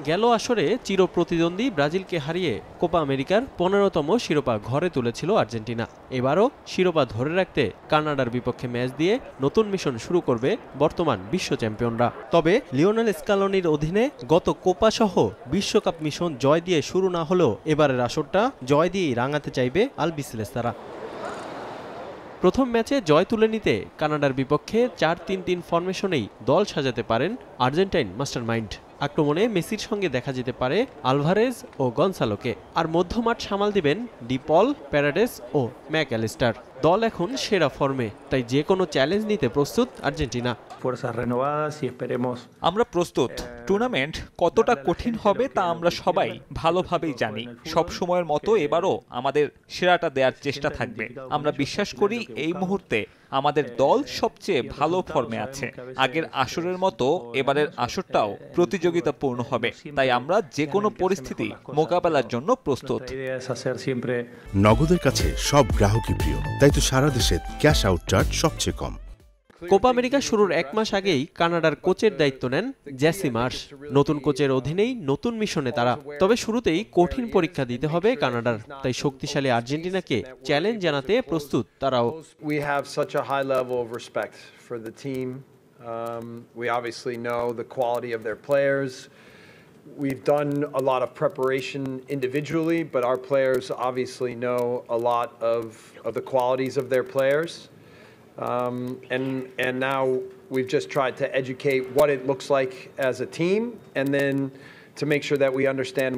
গেল আসরে চিরপ্রতিদ্বন্দ্বী ব্রাজিলকে হারিয়ে কোপা আমেরিকার 15তম শিরোপা ঘরে তুলেছিল আর্জেন্টিনা। এবারও শিরোপা ধরে রাখতে কানাডার বিপক্ষে ম্যাচ দিয়ে নতুন মিশন শুরু করবে বর্তমান বিশ্ব চ্যাম্পিয়নরা। তবে লিওনেল স্কালোনির অধীনে গত কোপা সহ বিশ্বকাপ মিশন জয় দিয়ে শুরু না হলেও এবারের আসরটা জয় দিয়েই রাঙাতে চাইবে আলবিসেলেস্তারা। প্রথম ম্যাচে জয় তুলে নিতে কানাডার বিপক্ষে 4-3-3 ফরমেশনেই দল সাজাতে পারেন আর্জেন্টাইন মাস্টারমাইন্ড। আক্রমণে মেসির সঙ্গে দেখা যেতে পারে আলভারেজ ও গনসালোকে, আর মধ্যমাঠ সামাল দিবেন ডি পল, প্যারাডেস ও ম্যাকঅ্যালিস্টার। দল এখন সেরা ফর্মে, তাই যে কোনো চ্যালেঞ্জ নিতে প্রস্তুত আর্জেন্টিনা। আমরা প্রস্তুত। টুর্নামেন্ট কতটা কঠিন হবে তা আমরা সবাই ভালোভাবেই জানি। সব সময়ের মতো এবারও আমাদের সেরাটা দেওয়ার চেষ্টা থাকবে। আমরা বিশ্বাস করি এই মুহূর্তে আমাদের দল সবচেয়ে ভালো ফর্মে আছে। আগের আসরের মতো এবারের আসরটাও প্রতিযোগিতাপূর্ণ হবে, তাই আমরা যে কোনো পরিস্থিতি মোকাবেলার জন্য প্রস্তুত। নগদের কাছে সব গ্রাহকই প্রিয়, তাই তো সারা দেশে ক্যাশ আউট চার্জ সবচেয়ে কম। কোপা আমেরিকা শুরুর 1 মাস আগেই কানাডার কোচের দায়িত্ব নেন জেসি মার্শ। নতুন কোচের অধীনেই নতুন মিশনে তারা। তবে শুরুতেই কঠিন পরীক্ষা দিতে হবে কানাডার, তাই শক্তিশালী আর্জেন্টিনাকে চ্যালেঞ্জ জানাতে প্রস্তুত তারাও। We've done a lot of preparation individually, but our players obviously know a lot of the qualities of their players. And now we've just tried to educate what it looks like as a team, and then to make sure that we understand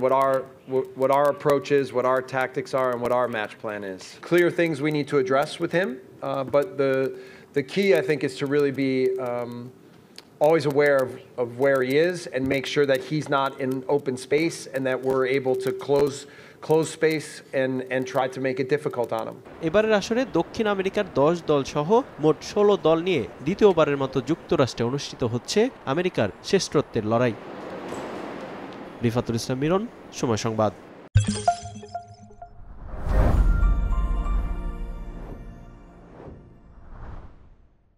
what our approach is, what our tactics are, and what our match plan is. Clear things we need to address with him, but the key, I think, is to really be always aware of where he is and make sure that he's not in open space and that we're able to close space and try to make it difficult on him. এবারের আসরে দক্ষিণ আমেরিকার 10 দল সহ মোট 16 দল নিয়ে দ্বিতীয়বারের মতো যুক্তরাষ্ট্রে অনুষ্ঠিত হচ্ছে আমেরিকার শ্রেষ্ঠত্বের লড়াই। রিফাতুল ইসলাম মিরন, সময় সংবাদ।